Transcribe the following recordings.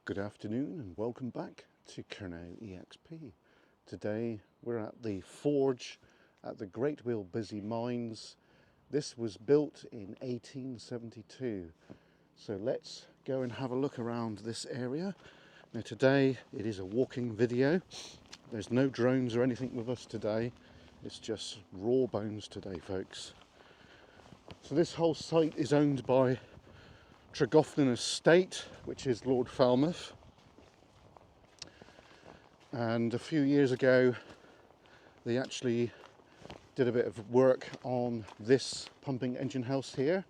Good afternoon and welcome back to KERNOW EXP. Today we're at the forge at the Great Wheel Busy mines. This was built in 1872. So let's go and have a look around this area. Now today it is a walking video. There's no drones or anything with us today. It's just raw bones today, folks. So this whole site is owned by Tregothnan Estate, which is Lord Falmouth, and a few years ago they actually did a bit of work on this pumping engine house here,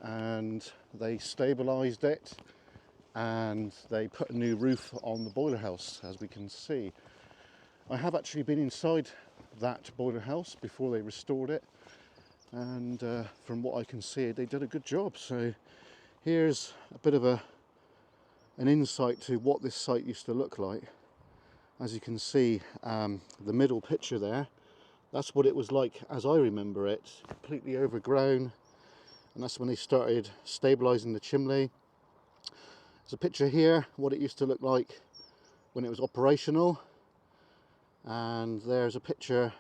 and they stabilised it and they put a new roof on the boiler house, as we can see. I have actually been inside that boiler house before they restored it, and from what I can see they did a good job. So here's a bit of an insight to what this site used to look like. As you can see, the middle picture there, that's what it was like as I remember it, completely overgrown, and that's when they started stabilising the chimney. There's a picture here, what it used to look like when it was operational, and there's a picture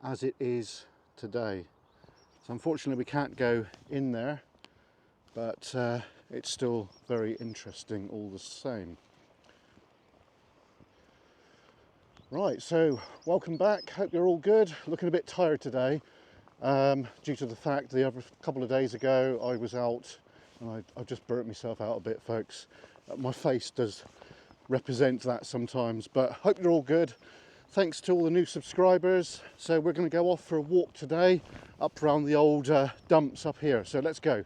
as it is today. So unfortunately we can't go in there, but it's still very interesting all the same. Right, so welcome back. Hope you're all good. Looking a bit tired today due to the fact the other couple of days ago I was out and I just burnt myself out a bit, folks. My face does represent that sometimes, but hope you're all good. Thanks to all the new subscribers. So we're going to go off for a walk today up around the old dumps up here. So let's go.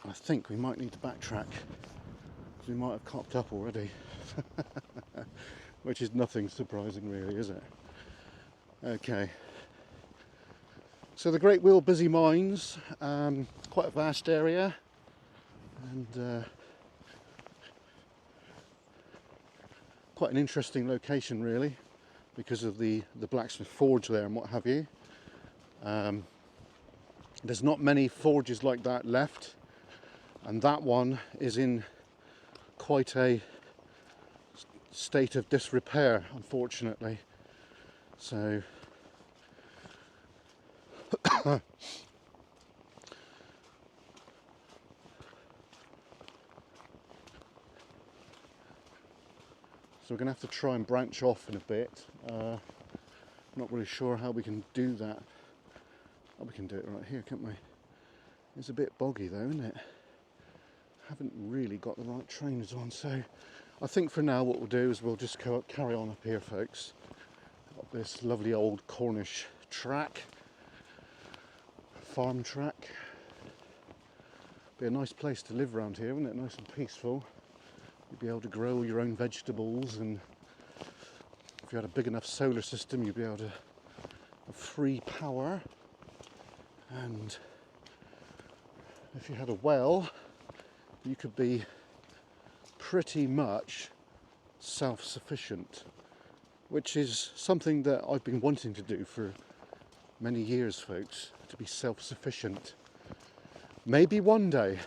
I think we might need to backtrack because we might have cocked up already, which is nothing surprising really, is it? Okay, so the Great Wheel Busy mines, quite a vast area, and quite an interesting location really, because of the blacksmith forge there and what have you. There's not many forges like that left, and that one is in quite a state of disrepair, unfortunately. So so we're going to have to try and branch off in a bit. Not really sure how we can do that. Oh, we can do it right here, can't we? It's a bit boggy though, isn't it? Haven't really got the right trainers on, so I think for now what we'll do is we'll just carry on up here, folks. Got this lovely old Cornish track, farm track. Be a nice place to live around here, wouldn't it? Nice and peaceful. You'd be able to grow all your own vegetables, and if you had a big enough solar system you'd be able to have free power, and if you had a well you could be pretty much self-sufficient, which is something that I've been wanting to do for many years, folks, to be self-sufficient. Maybe one day,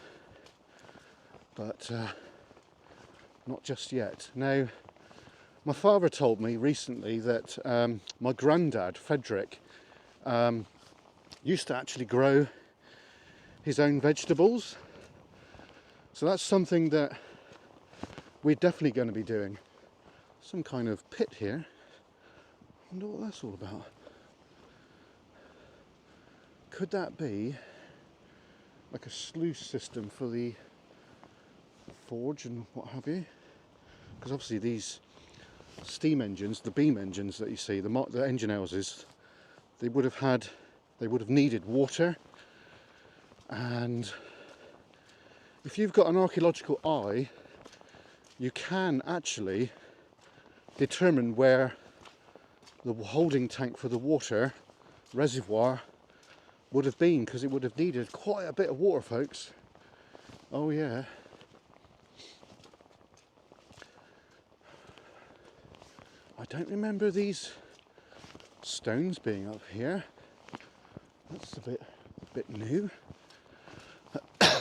but not just yet. Now, my father told me recently that my granddad, Frederick, used to actually grow his own vegetables. So that's something that we're definitely going to be doing. Some kind of pit here. I wonder what that's all about. Could that be like a sluice system for the forge and what have you? Because obviously these steam engines, the beam engines that you see, the engine houses, they would have needed water, and if you've got an archaeological eye, you can actually determine where the holding tank for the water reservoir would have been, because it would have needed quite a bit of water, folks. Oh yeah. I don't remember these stones being up here. That's a bit bit new.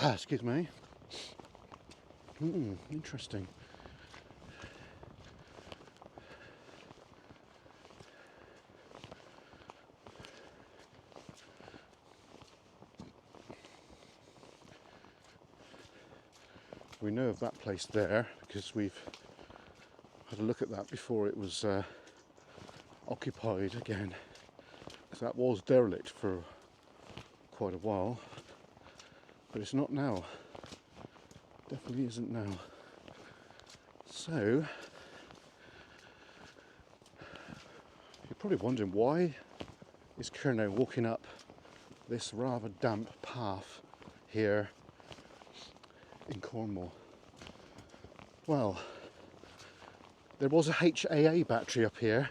Excuse me. Interesting. We know of that place there because we've had a look at that before it was occupied again. So that was derelict for quite a while, but it's not now. Definitely isn't now. So you're probably wondering, why is KERNOW walking up this rather damp path here in Cornwall? Well, there was a HAA battery up here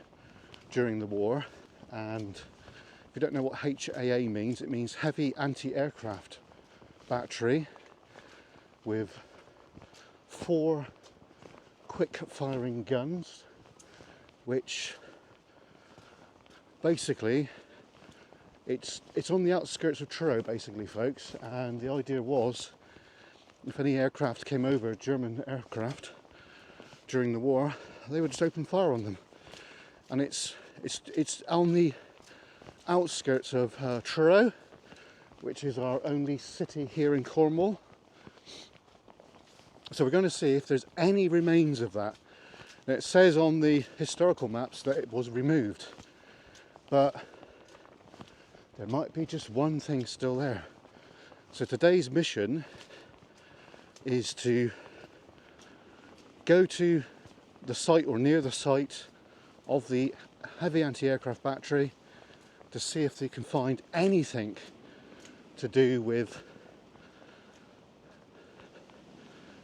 during the war, and if you don't know what HAA means, it means heavy anti-aircraft battery with 4 quick firing guns, which basically it's on the outskirts of Truro basically, folks, and the idea was if any aircraft came over, German aircraft, during the war, they would just open fire on them. And it's on the outskirts of Truro, which is our only city here in Cornwall. So we're going to see if there's any remains of that. Now, it says on the historical maps that it was removed, but there might be just one thing still there. So today's mission is to go to the site or near the site of the heavy anti-aircraft battery to see if they can find anything to do with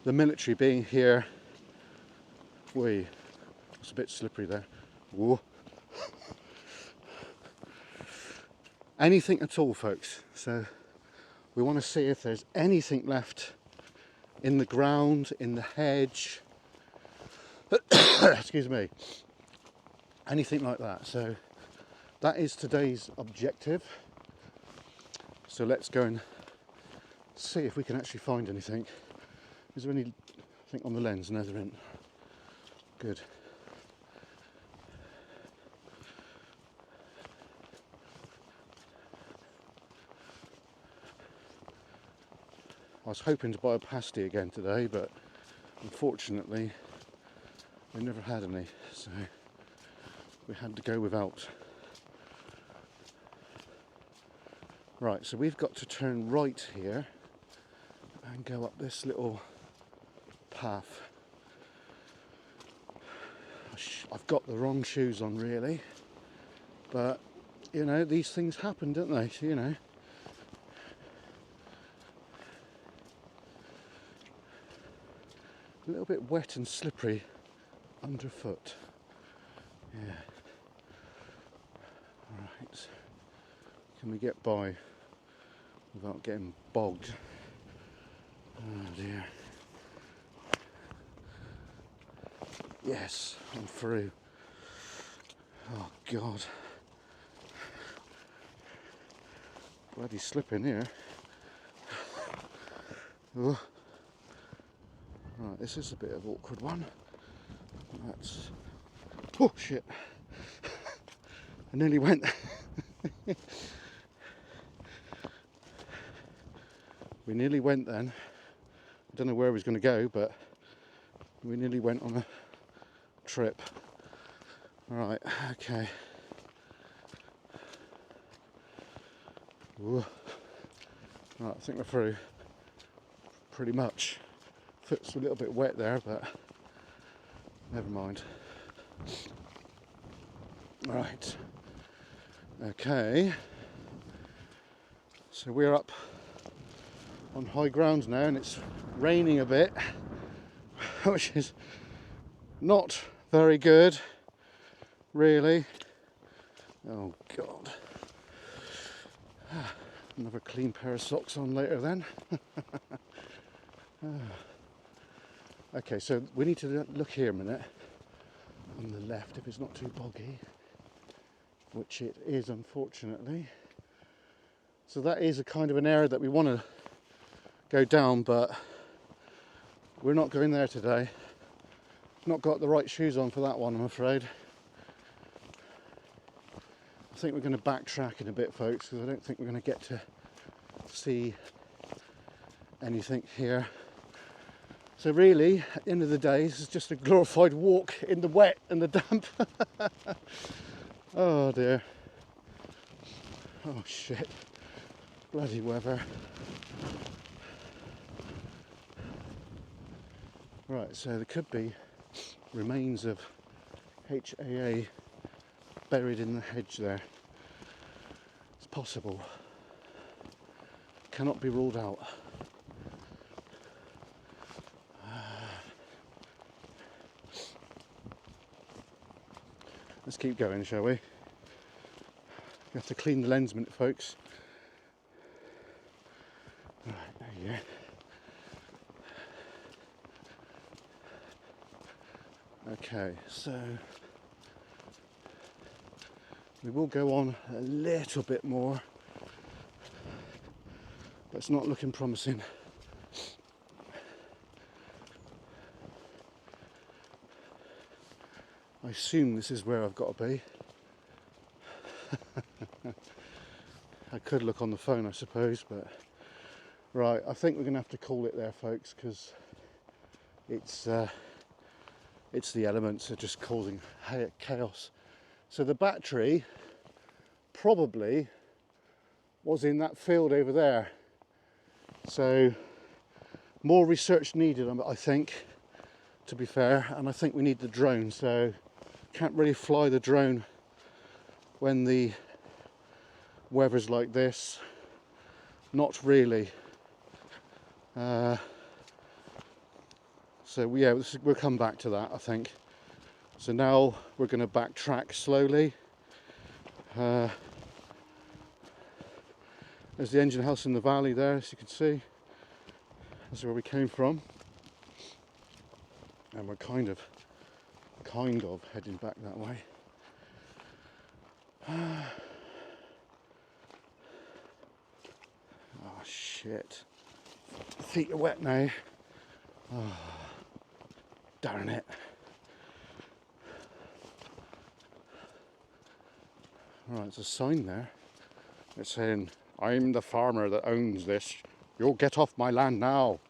the military being here. Whee, it's a bit slippery there. Whoa. Anything at all, folks. So we want to see if there's anything left in the ground, in the hedge, excuse me, anything like that. So that is today's objective. So let's go and see if we can actually find anything. Is there anything on the lens? No, there isn't. Good. I was hoping to buy a pasty again today, but unfortunately we never had any, so we had to go without. Right, so we've got to turn right here and go up this little path. I've got the wrong shoes on really, but you know, these things happen, don't they? So, you know. A little bit wet and slippery underfoot. Yeah. Right. Can we get by without getting bogged? Oh dear. Yes, I'm through. Oh God. Bloody slipping here. Oh. Right, this is a bit of an awkward one. That's... Oh shit! I nearly went. We nearly went then. I don't know where we was going to go, but we nearly went on a trip. Right, okay. Ooh. Right, I think we're through. Pretty much. Foot's a little bit wet there, but never mind. Right. Okay. So we're up on high ground now, and it's raining a bit, which is not very good, really. Oh God. Another clean pair of socks on later then. Okay, so we need to look here a minute on the left if it's not too boggy, which it is unfortunately. So that is a kind of an area that we want to go down, but we're not going there today. Not got the right shoes on for that one, I'm afraid. I think we're going to backtrack in a bit, folks, because I don't think we're going to get to see anything here. So really, at the end of the day, this is just a glorified walk in the wet and the damp. Oh dear. Oh shit. Bloody weather. Right, so there could be remains of HAA buried in the hedge there. It's possible. Cannot be ruled out. Let's keep going, shall we? We have to clean the lens a minute, folks. Right, there you go. Okay, so we will go on a little bit more, but it's not looking promising. I assume this is where I've got to be. I could look on the phone, I suppose, but right, I think we're going to have to call it there, folks, because it's the elements are just causing chaos. So the battery probably was in that field over there. So more research needed, I think, to be fair, and I think we need the drone. So can't really fly the drone when the weather's like this. Not really. So yeah, we'll come back to that, I think. So now we're going to backtrack slowly. There's the engine house in the valley there, as you can see. That's where we came from. And we're kind of heading back that way. Oh shit. Feet are wet now. Oh, darn it. Right, there's a sign there. It's saying, "I'm the farmer that owns this. You'll get off my land now.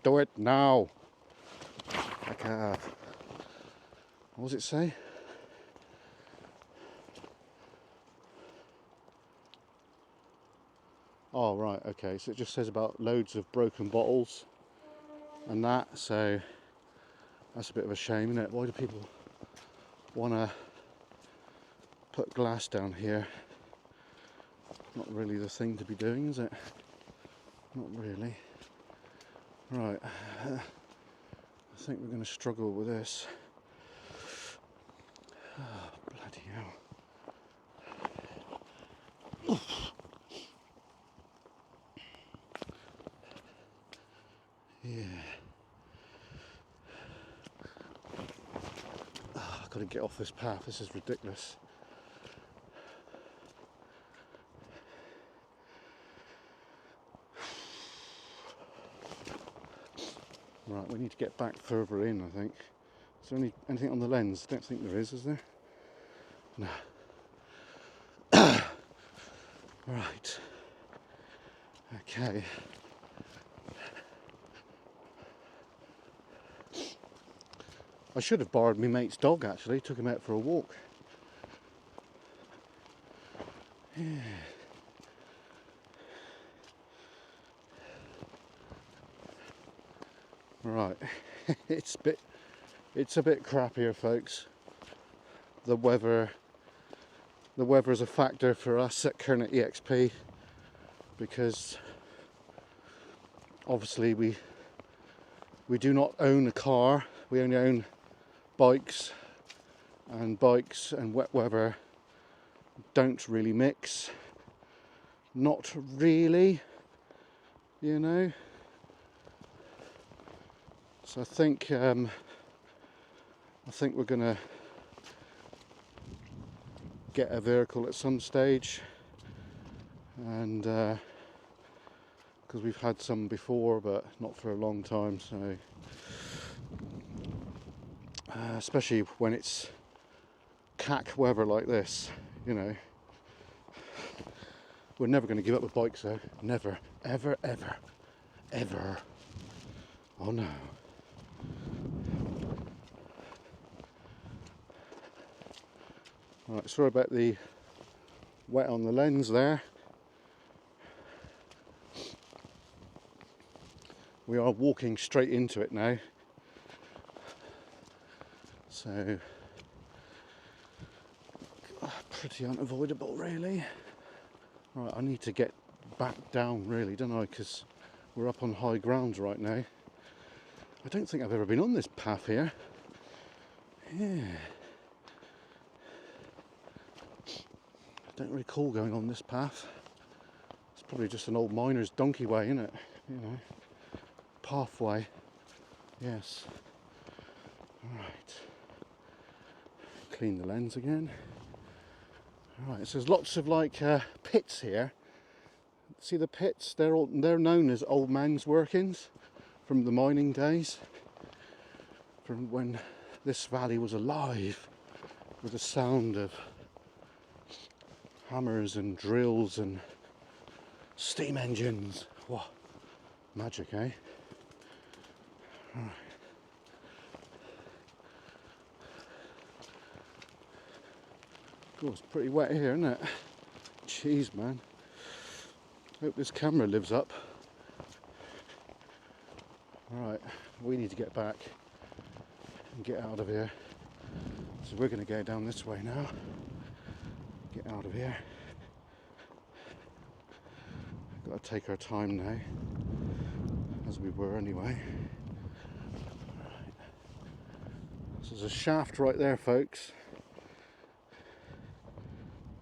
Do it now." Like what does it say? Oh right, okay. So it just says about loads of broken bottles and that. So that's a bit of a shame, isn't it? Why do people want to put glass down here? Not really the thing to be doing, is it? Not really. Right, I think we're going to struggle with this. Oh, bloody hell. Yeah. Oh, I've got to get off this path. This is ridiculous. Right, we need to get back further in, I think. Is there anything on the lens? I don't think there is there? No. Right. Okay. I should have borrowed my mate's dog, actually. Took him out for a walk. Yeah. Right. It's a bit crappier, folks. The weather is a factor for us at KERNOW EXP, because obviously we do not own a car. We only own bikes and wet weather don't really mix. Not really, you know. So I think we're gonna get a vehicle at some stage and because we've had some before, but not for a long time. So especially when it's cack weather like this, you know. We're never going to give up with bikes though. Never, ever, ever, ever. Oh no. Right, sorry about the wet on the lens there. We are walking straight into it now. So, pretty unavoidable really. Right, I need to get back down really, don't I? Because we're up on high ground right now. I don't think I've ever been on this path here. Yeah. I don't recall going on this path. It's probably just an old miner's donkey way, isn't it? You know, pathway. Yes. Right. Clean the lens again. Right, so there's lots of like pits here. See the pits? They're known as old man's workings from the mining days, from when this valley was alive with the sound of hammers and drills and steam engines. Wow, magic, eh? Right. Oh, it's pretty wet here, isn't it? Jeez, man. Hope this camera lives up. Right, we need to get back and get out of here. So we're going to go down this way now. Get out of here. Got to take our time now, as we were anyway. Right. So there's a shaft right there, folks.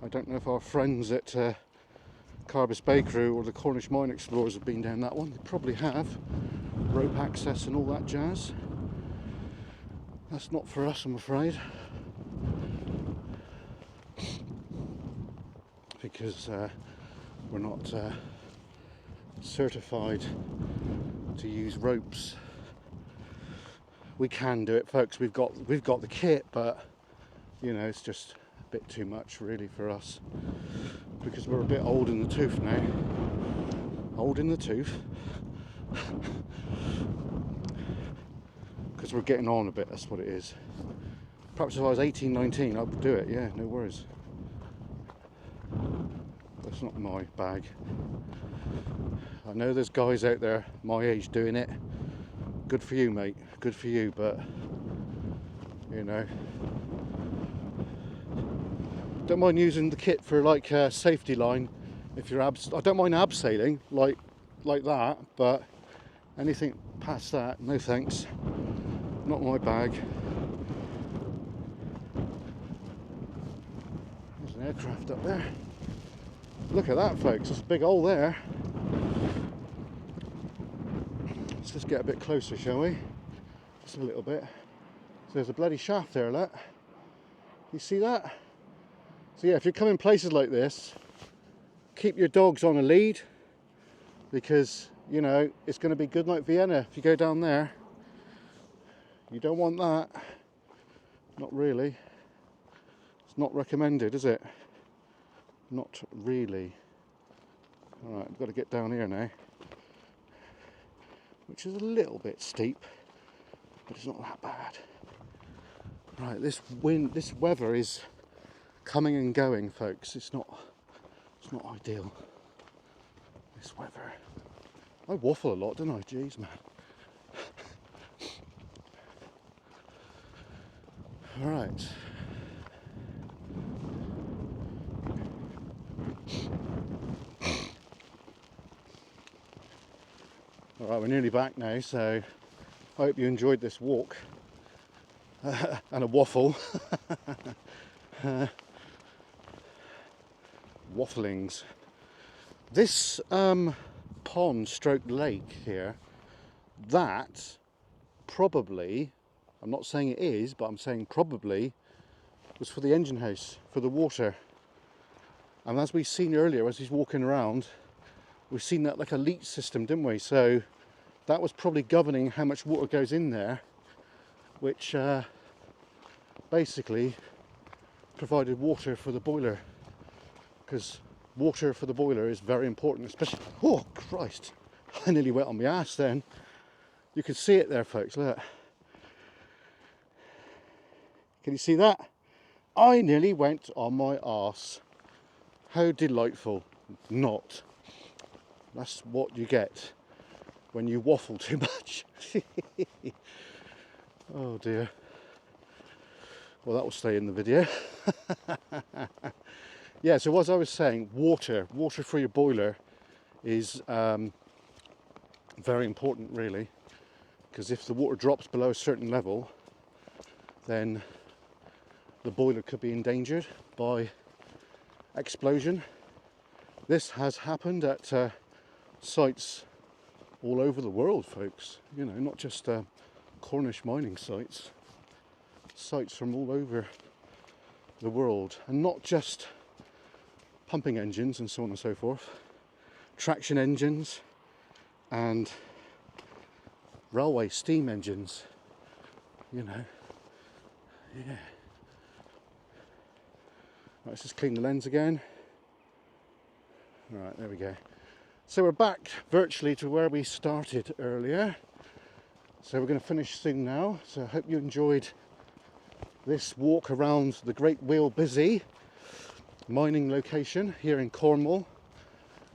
I don't know if our friends at Carbis Bay Crew or the Cornish Mine Explorers have been down that one. They probably have. Rope access and all that jazz. That's not for us, I'm afraid. Because we're not certified to use ropes. We can do it, folks. We've got the kit, but you know, it's just a bit too much really for us. Because we're a bit old in the tooth now. Old in the tooth. Because we're getting on a bit, that's what it is. Perhaps if I was 18, 19, I would do it, yeah, no worries. That's not my bag. I know there's guys out there my age doing it. Good for you, mate, good for you, but, you know. Don't mind using the kit for like a safety line if you're I don't mind abseiling like that, but anything past that, no thanks. Not my bag. There's an aircraft up there. Look at that, folks. There's a big hole there. Let's just get a bit closer, shall we? Just a little bit. So there's a bloody shaft there, look. You see that? So yeah, if you're coming places like this, keep your dogs on a lead, because, you know, it's going to be Goodnight Vienna if you go down there. You don't want that. Not really. It's not recommended, is it? Not really. Alright, I've got to get down here now. Which is a little bit steep, but it's not that bad. Right, this weather is coming and going, folks. It's not ideal. This weather. I waffle a lot, don't I? Jeez, man. All right. All right, we're nearly back now, so I hope you enjoyed this walk and a waffle. Wafflings. This pond stroke lake here, that probably, I'm not saying it is, but I'm saying probably, was for the engine house, for the water. And as we've seen earlier, as he's walking around, we've seen that like a leach system, didn't we? So that was probably governing how much water goes in there, which basically provided water for the boiler, because water for the boiler is very important, especially, oh Christ, I nearly went on my ass then. You can see it there, folks, look. Can you see that? I nearly went on my arse. How delightful. Not. That's what you get when you waffle too much. Oh dear. Well, that will stay in the video. Yeah, so as I was saying, water for your boiler is very important, really, because if the water drops below a certain level, then the boiler could be endangered by explosion. This has happened at sites all over the world, folks. You know, not just Cornish mining sites. Sites from all over the world, and not just pumping engines and so on and so forth, traction engines and railway steam engines, you know. Yeah. Right, let's just clean the lens again. Alright, there we go. So we're back virtually to where we started earlier. So we're going to finish soon now. So I hope you enjoyed this walk around the Great Wheel Busy mining location here in Cornwall,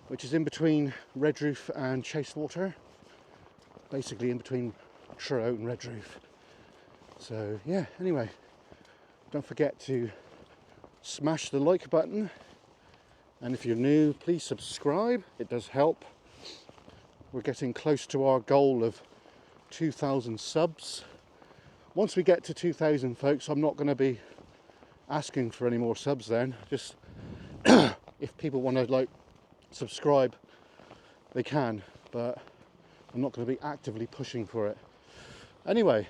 which is in between Redroof and Chasewater, basically in between Truro and Redroof. So yeah, anyway, don't forget to smash the like button, and if you're new, please subscribe. It does help. We're getting close to our goal of 2,000 subs. Once we get to 2,000, folks, I'm not going to be asking for any more subs then. Just if people want to like subscribe, they can, but I'm not going to be actively pushing for it. Anyway,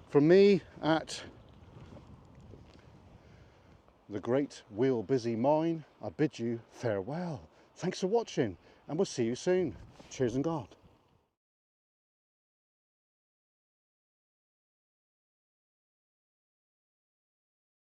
from me at the Great Wheel Busy Mine, I bid you farewell. Thanks for watching, and we'll see you soon. Cheers and God.